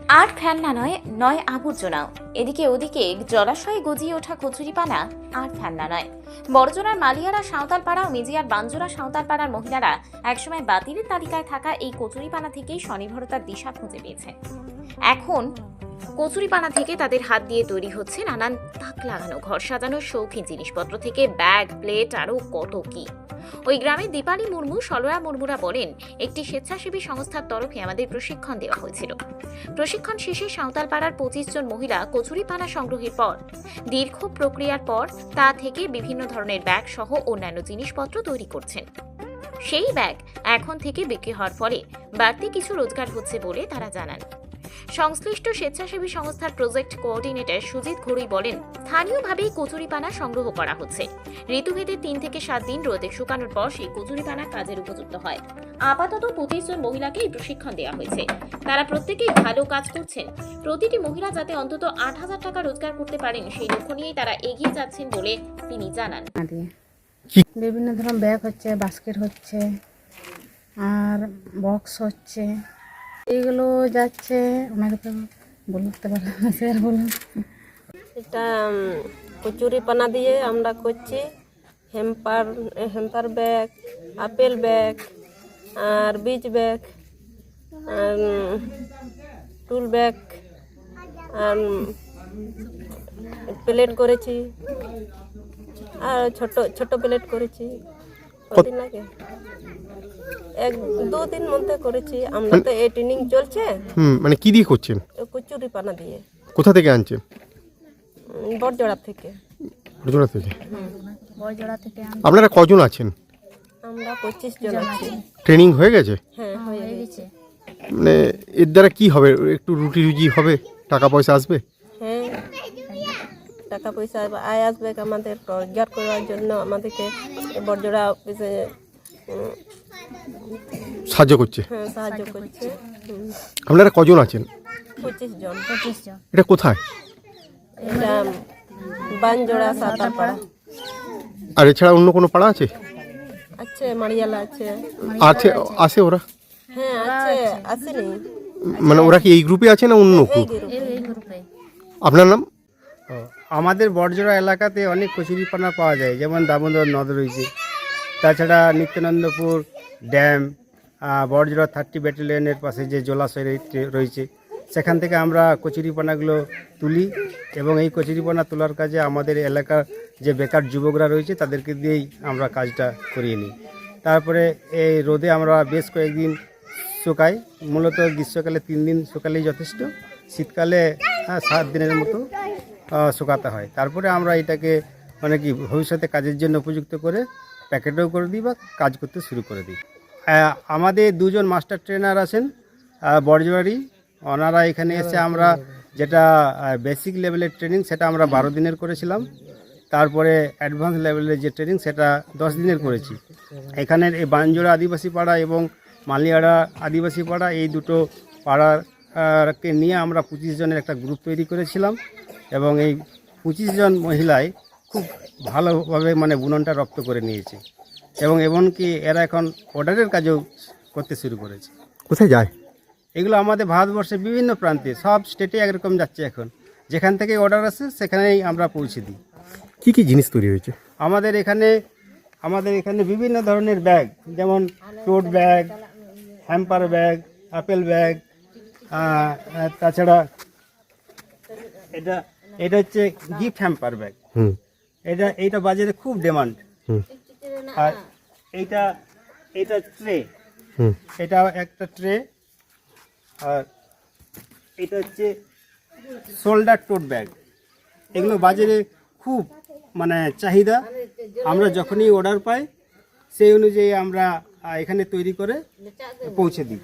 আর ফেলনা নয়, নয় আবর্জনাও। এদিকে ওদিকে জলাশয়ে গজিয়ে ওঠা কচুরিপানা আর ফেলনা নয়। বড়জোড়ার মালিয়ারা সাঁওতালপাড়া ও মেজিয়ার বানজোড়া সাঁওতালপাড়ার মহিলারা একসময় বাতিলের তালিকায় থাকা এই কচুরিপানা থেকেই স্বনির্ভরতার দিশা খুঁজে পেয়েছে। এখন কচুরিপানা থেকে তাদের হাত দিয়ে তৈরি হচ্ছে নানান তাক লাগানো, ঘর সাজানোর শৌখিন জিনিসপত্র থেকে ব্যাগ, প্লেট, আরও কত কি। ওই গ্রামের দীপালি মুর্মু, সলয়া মুর্মুরা বলেন, একটি স্বেচ্ছাসেবী সংস্থার তরফে আমাদের প্রশিক্ষণ দেওয়া হয়েছিল। প্রশিক্ষণ শেষে সাঁওতালপাড়ার 25 জন মহিলা কচুরিপানা সংগ্রহের পর দীর্ঘ প্রক্রিয়ার পর তা থেকে বিভিন্ন ধরনের ব্যাগ সহ অন্যান্য জিনিসপত্র তৈরি করছেন। সেই ব্যাগ এখন থেকে বিক্রি হওয়ার ফলে বাড়তি কিছু রোজগার হচ্ছে বলে তারা জানান। সংশ্লিষ্ট স্বেচ্ছাসেবী সংস্থার প্রজেক্ট কোঅর্ডিনেটর সুজিত ঘড়ুই বলেন, স্থানীয়ভাবেই কচুরিপানা সংগ্রহ করা হচ্ছে। ঋতুভেদে 3 থেকে 7 দিন রোদে শুকানোর পর সেই কচুরিপানা কাজের উপযুক্ত হয়। আপাতত 25 জন মহিলাকে এই প্রশিক্ষণ দেওয়া হয়েছে। তারা প্রত্যেকেই ভালো কাজ করছেন। প্রতিটি মহিলা যাতে অন্তত 8,000 টাকা রোজগার করতে পারেন সেই লক্ষ্য নিয়েই তারা এগিয়ে যাচ্ছেন বলে তিনি জানান। বিভিন্ন ধরনের ব্যাগ হচ্ছে, বাস্কেট হচ্ছে, আর বক্স হচ্ছে, এগুলো যাচ্ছে। ওনাকে তো বলতে পারলাম না, স্যার বলুন। এটা কচুরিপানা দিয়ে আমরা করছি হেম্পার ব্যাগ, আপেল ব্যাগ, আর বীজ ব্যাগ, আর টুল ব্যাগ, আর প্লেট করেছি, আর ছোট ছোট প্লেট করেছি। কতদিন আগে 1-2 দিন মধ্যে করেছি। আমরা তো এই ট্রেনিং চলছে। মানে কি দিয়ে করছেন? কচুরিপানা দিয়ে। কোথা থেকে আনছেন? বড়জোড়া থেকে। বড়জোড়া থেকে। বড়জোড়া থেকে। আপনারা কজন আছেন? আমরা 25 জন আছি। ট্রেনিং হয়ে গেছে? হ্যাঁ, হয়ে গেছে। মানে এর দ্বারা কি হবে? একটু রুটি রুজি হবে, টাকা পয়সা আসবে? হ্যাঁ, টাকা পয়সা আয় আসবে। আমাদের রোজগার করার জন্য আমাদেরকে বড়জোড়া অফিসে সাহায্য করছে। হ্যাঁ, সাহায্য করছে। আপনারা কজন আছেন? 25 জন। এটা কোথায়? এটা বানজোড়া সাঁওতালপাড়া। আর এছাড়া অন্য কোনো পাড়া আছে? আছে, মারিয়ালা আছে। আছে, আসে ওরা? হ্যাঁ, আছে, আসেনি। মানে ওরা কি এই গ্রুপে আছে না অন্য গ্রুপ? আপনার নাম? আমাদের বড়জোড়া এলাকাতে অনেক কচুরিপানা পাওয়া যায়, যেমন দামোদর নদ রয়েছে, তাছাড়া নিত্যানন্দপুর ড্যাম, বড়জোড়া 30 ব্যাটালিয়নের পাশে যে জলাশয় রয়েছে সেখান থেকে আমরা কচুরিপানাগুলো তুলি এবং এই কচুরিপানা তোলার কাজে আমাদের এলাকার যে বেকার যুবকরা রয়েছে তাদেরকে দিয়েই আমরা কাজটা করিয়ে নিই। তারপরে এই রোদে আমরা বেশ কয়েকদিন শুকাই। মূলত গ্রীষ্মকালে 3 দিন শুকালেই যথেষ্ট, শীতকালে 7 দিনের মতো শুকাতে হয়। তারপরে আমরা এটাকে মানে কি ভবিষ্যতে কাজের জন্য উপযুক্ত করে প্যাকেটও করে দিই বা কাজ করতে শুরু করে দিই। আমাদের 2 জন মাস্টার ট্রেনার আছেন বড়জোড়ারই। ওনারা এখানে এসে আমরা যেটা বেসিক লেভেলের ট্রেনিং সেটা আমরা 12 দিনের করেছিলাম। তারপরে অ্যাডভান্স লেভেলের যে ট্রেনিং সেটা 10 দিনের করেছি। এখানের এই বানজোড়া আদিবাসী পাড়া এবং মালিয়াড়া আদিবাসী পাড়া, এই দুটো পাড়াকে নিয়ে আমরা 25 জনের একটা গ্রুপ তৈরি করেছিলাম এবং এই 25 জন মহিলায় খুব ভালোভাবে মানে বুননটা রপ্ত করে নিয়েছে এবং এমনকি এরা এখন অর্ডারের কাজও করতে শুরু করেছে। কোথায় যায় এগুলো? আমাদের ভারতবর্ষের বিভিন্ন প্রান্তে, সব স্টেটে একরকম যাচ্ছে এখন। যেখান থেকে অর্ডার আসে সেখানেই আমরা পৌঁছে দিই। কি কি জিনিস তৈরি হয়েছে আমাদের এখানে বিভিন্ন ধরনের ব্যাগ, যেমন টোট bag, hamper bag, apple bag, তাছাড়া এটা হচ্ছে গিফট হ্যাম্পার ব্যাগ। এইটা বাজারে খুব ডিমান্ড। আর এইটা ট্রে, এটা একটা ট্রে। আর এটা হচ্ছে শোল্ডার টোট ব্যাগ। এগুলো বাজারে খুব মানে চাহিদা। আমরা যখনই অর্ডার পাই সেই অনুযায়ী আমরা এখানে তৈরি করে পৌঁছে দিই।